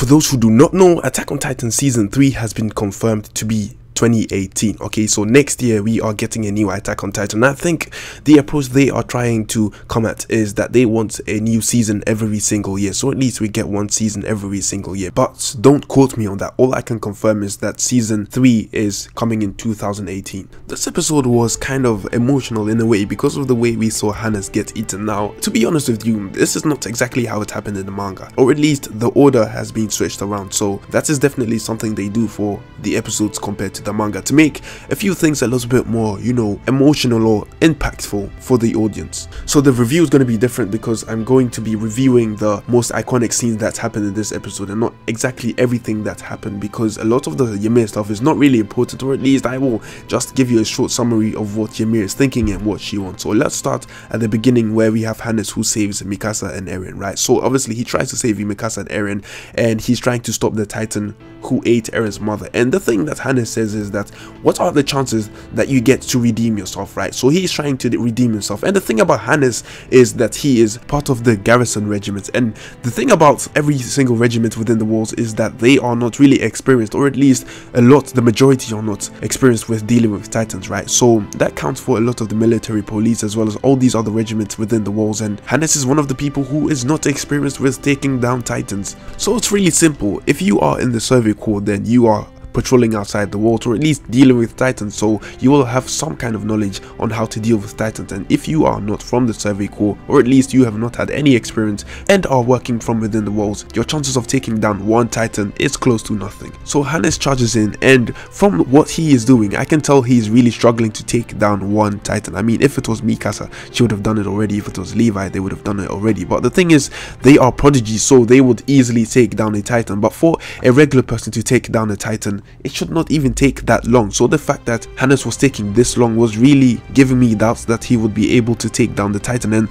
For those who do not know, Attack on Titan Season 3 has been confirmed to be 2018. Okay, so next year we are getting a new Attack on Titan. I think the approach they are trying to come at is that they want a new season every single year, so at least we get one season every single year. But don't quote me on that. All I can confirm is that season 3 is coming in 2018. This episode was kind of emotional in a way because of the way we saw Hannes get eaten. Now, to be honest with you, this is not exactly how it happened in the manga, or at least the order has been switched around, so that is definitely something they do for the episodes compared to the manga, to make a few things a little bit more, you know, emotional or impactful for the audience. So the review is going to be different because I'm going to be reviewing the most iconic scenes that happened in this episode and not exactly everything that happened, because a lot of the Ymir stuff is not really important, or at least I will just give you a short summary of what Ymir is thinking and what she wants. So let's start at the beginning where we have Hannes who saves Mikasa and Eren, right? So obviously he tries to save Mikasa and Eren, and he's trying to stop the Titan who ate Eren's mother. And the thing that Hannes says is that, what are the chances that you get to redeem yourself, right? So he's trying to redeem himself. And the thing about Hannes is that he is part of the garrison regiment, and the thing about every single regiment within the walls is that they are not really experienced, or at least the majority are not experienced with dealing with Titans, right? So that counts for a lot of the military police as well as all these other regiments within the walls, and Hannes is one of the people who is not experienced with taking down Titans. So it's really simple. If you are in the survey corps, then you are patrolling outside the walls, or at least dealing with Titans, so you will have some kind of knowledge on how to deal with Titans. And if you are not from the survey corps, or at least you have not had any experience and are working from within the walls, your chances of taking down one Titan is close to nothing. So Hannes charges in, and from what he is doing, I can tell he is really struggling to take down one Titan. I mean, if it was Mikasa, she would have done it already. If it was Levi, they would have done it already. But the thing is, they are prodigies, so they would easily take down a Titan. But for a regular person to take down a Titan, it should not even take that long. So the fact that Hannes was taking this long was really giving me doubts that he would be able to take down the Titan. And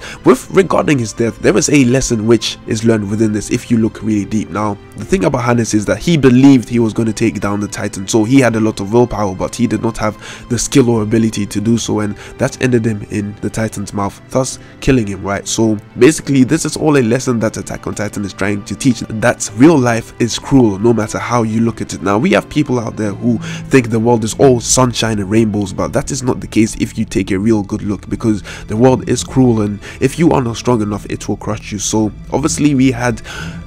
regarding his death, there is a lesson which is learned within this if you look really deep. Now, the thing about Hannes is that he believed he was going to take down the Titan, so he had a lot of willpower, but he did not have the skill or ability to do so, and that ended him in the Titan's mouth, thus killing him, right? So basically, this is all a lesson that Attack on Titan is trying to teach, that real life is cruel no matter how you look at it. Now, we have people out there who think the world is all sunshine and rainbows, but that is not the case if you take a real good look, because the world is cruel, and if you are not strong enough, it will crush you. So obviously we had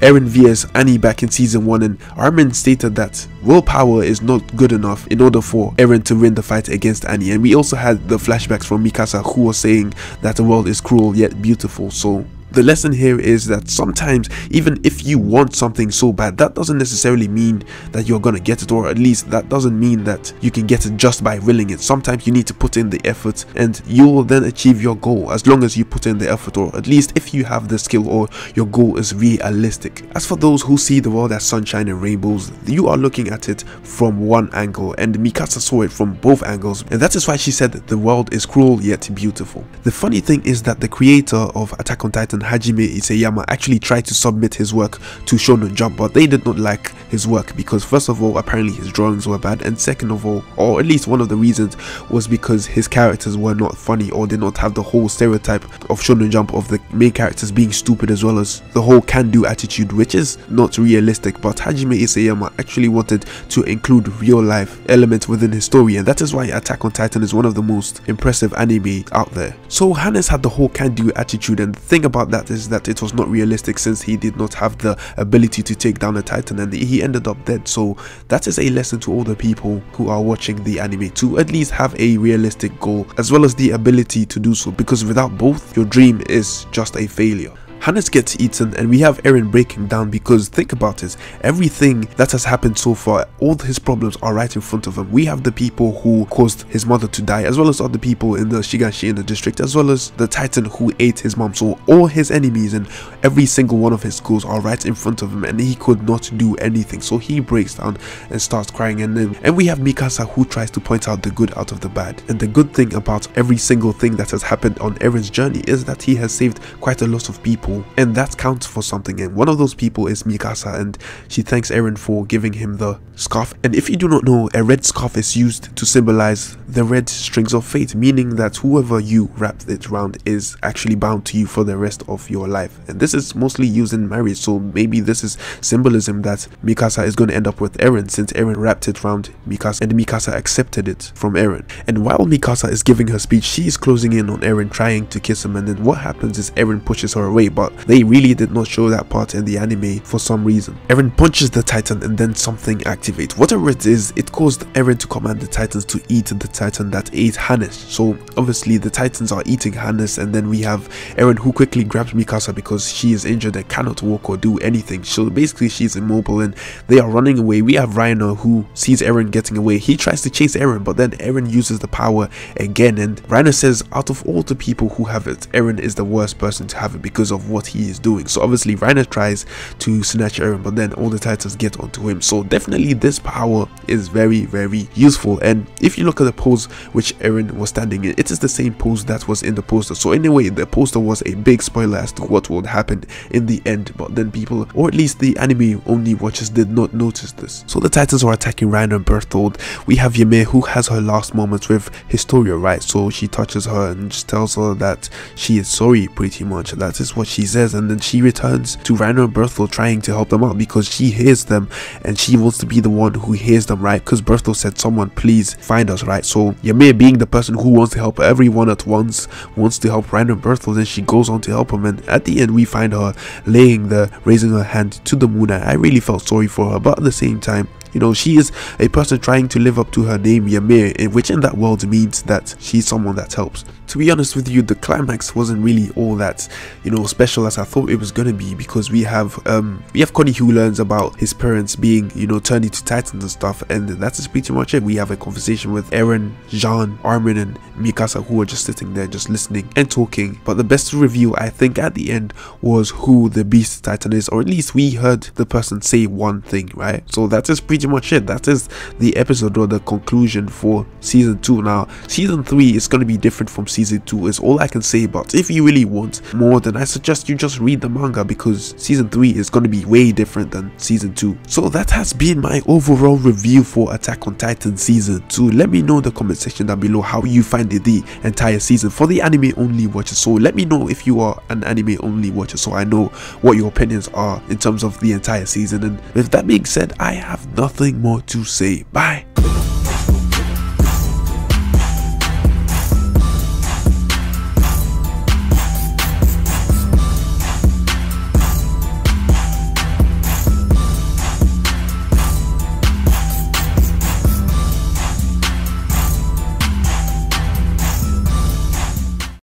Eren vs Annie back in season 1, and Armin stated that willpower is not good enough in order for Eren to win the fight against Annie. And we also had the flashbacks from Mikasa, who was saying that the world is cruel yet beautiful. So the lesson here is that sometimes, even if you want something so bad, that doesn't necessarily mean that you're gonna get it, or at least that doesn't mean that you can get it just by willing it. Sometimes you need to put in the effort, and you will then achieve your goal as long as you put in the effort, or at least if you have the skill or your goal is realistic. As for those who see the world as sunshine and rainbows, you are looking at it from one angle, and Mikasa saw it from both angles, and that is why she said that the world is cruel yet beautiful. The funny thing is that the creator of Attack on Titan, Hajime Isayama, actually tried to submit his work to Shonen Jump, but they did not like his work because, first of all, apparently his drawings were bad, and second of all, or at least one of the reasons, was because his characters were not funny or did not have the whole stereotype of Shonen Jump of the main characters being stupid, as well as the whole can-do attitude, which is not realistic. But Hajime Isayama actually wanted to include real-life elements within his story, and that is why Attack on Titan is one of the most impressive anime out there. So Hannes had the whole can-do attitude, and the thing about that is that it was not realistic since he did not have the ability to take down a Titan, and he ended up dead. So that is a lesson to all the people who are watching the anime, to at least have a realistic goal as well as the ability to do so, because without both, your dream is just a failure. Hannes gets eaten, and we have Eren breaking down, because think about it, everything that has happened so far, all his problems are right in front of him. We have the people who caused his mother to die, as well as other people in the Shiganshi in the district, as well as the Titan who ate his mom. So all his enemies and every single one of his goals are right in front of him, and he could not do anything. So he breaks down and starts crying, and we have Mikasa who tries to point out the good out of the bad. And the good thing about every single thing that has happened on Eren's journey is that he has saved quite a lot of people people, and that counts for something. And one of those people is Mikasa, and she thanks Eren for giving him the scarf. And if you do not know, a red scarf is used to symbolize the red strings of fate, meaning that whoever you wrap it around is actually bound to you for the rest of your life. And this is mostly used in marriage, so maybe this is symbolism that Mikasa is going to end up with Eren, since Eren wrapped it around Mikasa and Mikasa accepted it from Eren. And while Mikasa is giving her speech, she is closing in on Eren, trying to kiss him, and then what happens is Eren pushes her away, but they really did not show that part in the anime for some reason. Eren punches the Titan and then something activates. Whatever it is, it caused Eren to command the Titans to eat the Titan that ate Hannes. So obviously the Titans are eating Hannes, and then we have Eren who quickly grabs Mikasa because she is injured and cannot walk or do anything. So basically she's immobile and they are running away. We have Reiner who sees Eren getting away. He tries to chase Eren, but then Eren uses the power again, and Reiner says out of all the people who have it, Eren is the worst person to have it because of what he is doing. So obviously Reiner tries to snatch Eren, but then all the Titans get onto him. So definitely this power is very useful. And if you look at the pose which Eren was standing in, it is the same pose that was in the poster. So in a way the poster was a big spoiler as to what would happen in the end, but then people, or at least the anime only watchers, did not notice this. So the Titans are attacking Reiner and Berthold. We have Ymir who has her last moments with Historia, right? So she touches her and just tells her that she is sorry, pretty much. That is what she says, and then she returns to Reiner and Berthold trying to help them out because she hears them and she wants to be the one who hears them, right? Because Berthold said, someone please find us, right? So Ymir, being the person who wants to help everyone at once, wants to help Reiner and Berthold, and she goes on to help him, and at the end we find her raising her hand to the moon. I really felt sorry for her, but at the same time, you know, she is a person trying to live up to her name Ymir, which in that world means that she's someone that helps. To be honest with you, the climax wasn't really all that, you know, special as I thought it was gonna be, because we have Connie who learns about his parents being, you know, turned into Titans and stuff, and that is pretty much it. We have a conversation with Eren, Jean, Armin, and Mikasa, who are just sitting there just listening and talking. But the best reveal I think at the end was who the Beast Titan is, or at least we heard the person say one thing, right? So that is pretty much it. That is the episode, or the conclusion for season 2. Now season 3 is going to be different from season 2 is all I can say, but if you really want more, then I suggest you just read the manga, because season 3 is going to be way different than season 2. So that has been my overall review for Attack on Titan season 2. Let me know in the comment section down below how you find the entire season for the anime only watchers. So let me know if you are an anime only watcher, so I know what your opinions are in terms of the entire season. And with that being said, I have nothing more to say. Bye.